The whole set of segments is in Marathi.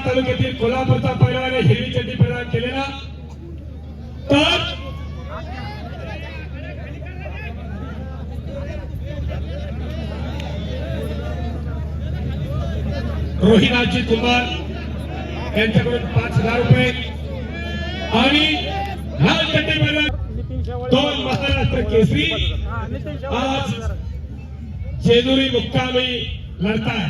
तालुक्यातील कोल्हापूरचा पैलवान हिरवी चड्डी प्रदान केलेला तर रोहिणाजी कुमार यांच्याकडून 5,000 रुपये आणि लाल चड्डी प्रदान 2 महाराष्ट्र केसरी आज जेजुरी मुक्कामी लढताय।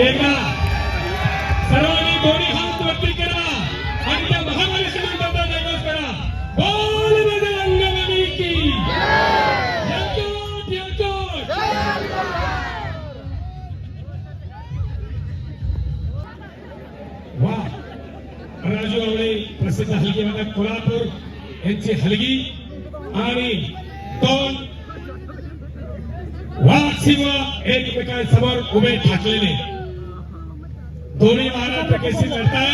एकदा सर्वांनी दोन्ही हात वरती करा आणि त्या महामारी शिवंताचा जयघोष करा। बोल बजरंगबली की जय जय वाह राजू आवळे प्रसिद्ध हलगी म्हणजे कोल्हापूर यांची हलगी आणि 2 वाघ सिंह एकमेकांसमोर उभे ठाकलेले दोन्ही महाराष्ट्र केसरी लढताय।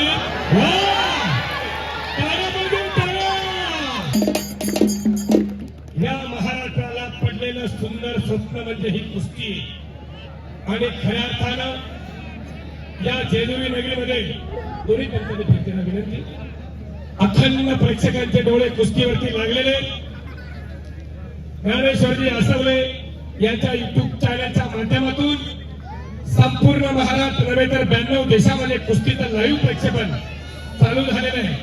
या महाराष्ट्राला पडलेलं सुंदर स्वप्न म्हणजे ही कुस्ती आणि खऱ्या अर्थानं या जेजुरी नगरीमध्ये दोन्ही पंचायतीला विनंती अखंड प्रेक्षकांचे डोळे कुस्तीवरती लागलेले ज्ञानेश्वरजी आसवले यांच्या युट्यूब चॅनलच्या माध्यमातून संपूर्ण महाराष्ट्र नव्हे तर 92 देशामध्ये कुस्तीचं लाईव्ह प्रक्षेपण चालू झालेलं आहे।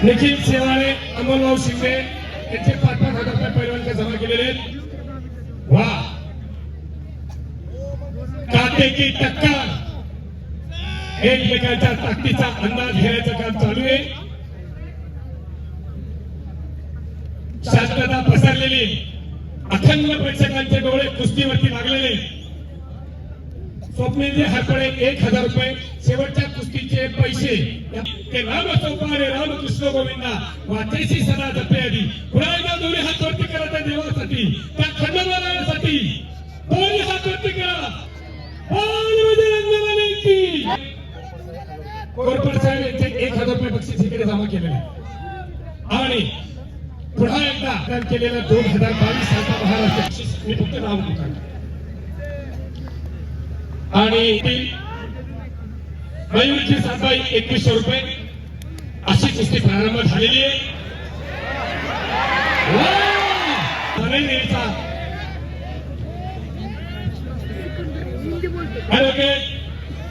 निखिल शेवाळे अमोलभाऊ शिंदे यांचे 5,000 रुपये पैलवानचे जमा केलेले आहेत। वाह काटे की टक्कर एकमेकांच्या ताकदीचा अंदाज घेण्याचं काम चालू आहे। शांतता पसरलेली अखंड प्रेक्षकांचे डोळे कुस्तीवरती लागलेले स्वप्नीलजी हरपळे 1,000 रुपये शेवटच्या कुस्तीचे पैसे ते राम चौपारे रामकृष्ण गोविंदा वाचेशी सदा जपे आधी पुन्हा एकदा दोन्ही हात वरती करा त्या देवासाठी त्या खंडोबासाठी दोन्ही हात वरती करा। कोरपड साहेब यांचे 1,000 रुपये बक्षीस इकडे जमा केलेले आणि पुन्हा एकदा केलेला 2022 सालचा महाराष्ट्र बक्षीस मी फक्त नाव घेतो आणि मयूरची सातबाई 2100 रुपये अशी कुस्ती प्रारंभ झालेली आहे।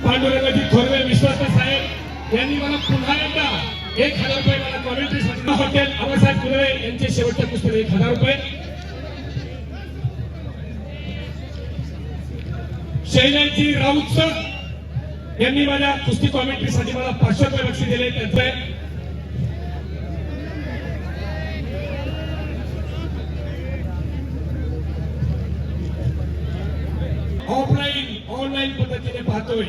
पांडुरंगाजी थोरवे विश्वास साहेब यांनी मला पुन्हा एकदा 1,000 रुपये मला कॉमेंट्री हॉटेल आबासाहेब कुलवे यांचे शेवटच्या कुस्तीला 1,000 रुपये शैलाजी राऊत सर यांनी माझ्या कुस्ती कॉमेंट्रीसाठी मला 500 रुपये बक्षीस दिले त्यांचे ऑफलाईन ऑनलाईन पद्धतीने पाहतोय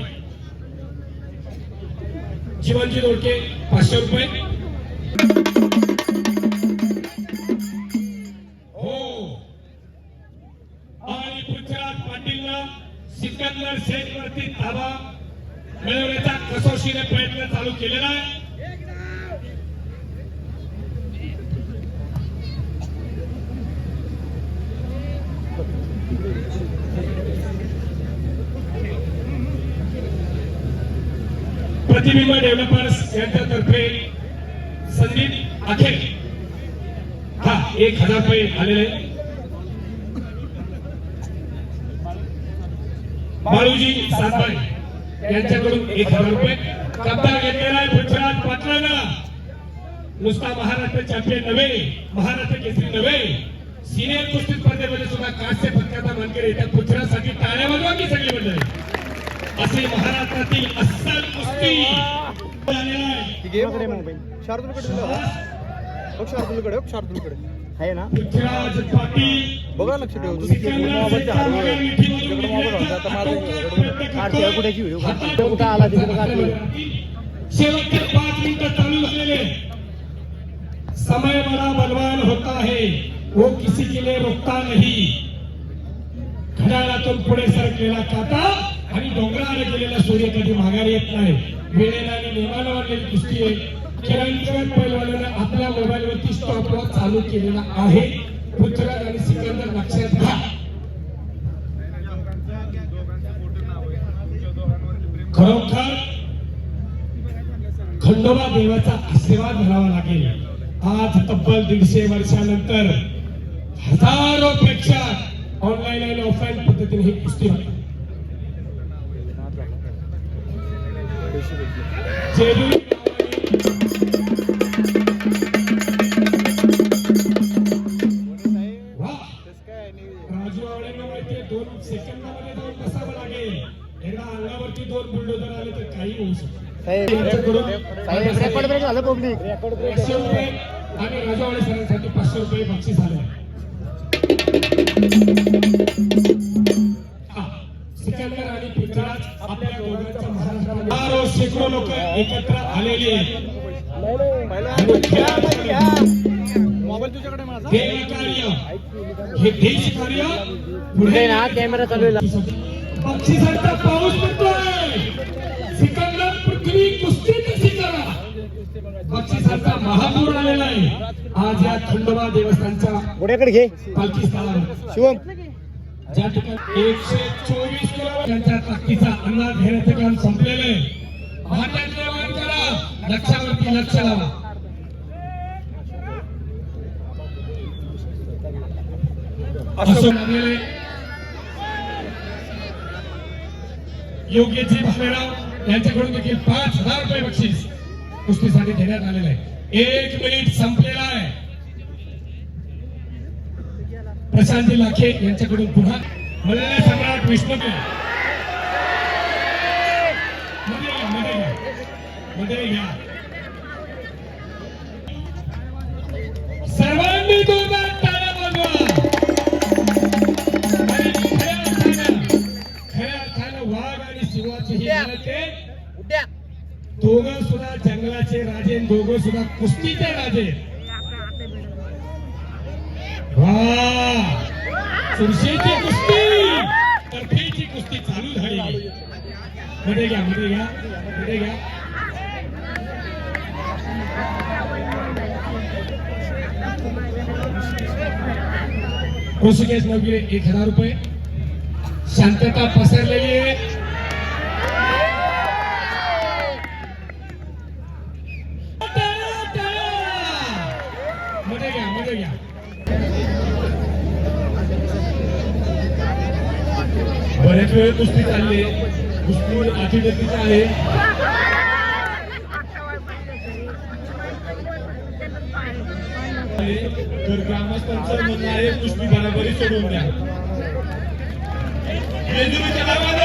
जीवनजी दोडके 500 रुपये हो आणि पृथ्वीराज पाटीलला सिकंदर शेख वरती ताबा मिळवण्याचा कसोशीने प्रयत्न चालू केलेला आहे। प्रतिबिंब डेव्हलपर्स यांच्यातर्फे संदीप आखेर 1,000 रुपये आलेले बाळूजी सातबाई यांच्याकडून 1,000 रुपये कप्तान घेतलेला आहे पृथ्वीराज पाटलांना नुसता महाराष्ट्र चॅम्पियन नव्हे महाराष्ट्र केसरी नव्हे सिनियर कुस्ती स्पर्धेमध्ये सुद्धा कांस्य पदकाचा मानकरी त्या पृथ्वीराजसाठी टाळ्या वाजवा की सगळी मंडळी असे महाराष्ट्रातील अस्सल कुस्ती आहे ना पृथ्वीराज पाटील बघा लक्ष ठेव तुम्ही कुठे आला तिकडे शेवटचे 5 मिनिटं चालू झालेले समय बड़ा बलवान होता है वो किसी के लिए रुकता नहीं घड्याळातून पुढे सरकलेला काटा आणि डोंगरावर गेलेला सूर्य कधी माघारी येत नाही वेळेला आणि नियमानं वाढलेली कुस्ती आहे किरणकर पैलवानानं आपल्या मोबाईलवरती स्टॉपवॉच चालू केलेला आहे. पृथ्वीराज आणि सिकंदर लक्षात घ्या. खरोखर खंडोबा देवाचा आशीर्वाद घ्यावा लागेल. आज तब्बल 150 वर्षानंतर हजारो प्रेक्षक ऑनलाईन आणि ऑफलाईन पद्धतीने ही कुस्ती होते. जेजुरी राजू आवळेंना माहितीये 2 सेकंदामध्ये जाऊन बसावं लागेल. एकदा अंगावरती 2 बुलडोजर आले तर काही होऊ शकतं. रेकॉर्ड ब्रेक झालं पब्लिक 500 रुपये आणि राजू आवळे सरांसाठी 500 रुपये बक्षीस आले. सिकंदर आणि पृथ्वीराज आपल्या दोघांच्या महाराष्ट्रात शेकडो लोक एकत्र आलेली आहेत. हे देश कार्य पुढे ना कॅमेरा चालू आहे. बक्षिसांचा पाऊस पडतोय. सिकंदर पृथ्वी कुस्ती कशी करा. बक्षिसांचा महापूर आलेला आहे. आज या खंडोबा देवस्थानच्या पुढेकडे घे पालखी स्थळावर शिवम ज्या ठिकाणी 124 किलो त्यांच्या ताकदीचा अंदाज घेण्याचं काम संपलेलं आहे. भाट्यातले मान करा. लक्षावरती लक्ष लावा. असं लागलेले योग्यजी भालेराव यांच्याकडून देखील 5000 रुपये बक्षीस कुस्तीसाठी देण्यात आलेलं आहे. 1 मिनिट संपलेला आहे. प्रशांती लाखे यांच्याकडून पुन्हा मल्ल सम्राट विष्णुदेव मध्ये घ्या. सर्वांनी जोरदार टाळ्या वाजवा. खऱ्या अर्थानं वाघ आणि सिंहाची ही लढत आहे. दोघं सुद्धा जंगलाचे राजे, दोघं सुद्धा कुस्तीचे राजे. चुरशीची कुस्ती, तर्फेची कुस्ती चालू झाली. मध्ये घ्या, मध्ये घ्या, मध्ये घ्या. ऋषिकेश नवगिरे 1000 रुपये. शांतता पसरलेली आहे. मध्ये घ्या, मध्ये घ्या. बरेच वेळ कुस्ती चालली. कुस्ती अतिगतीची आहे. तर ग्रामस्थांचं म्हणणं आहे कुस्ती बराबरी सोडून द्या. जेजुरीच्या गावाला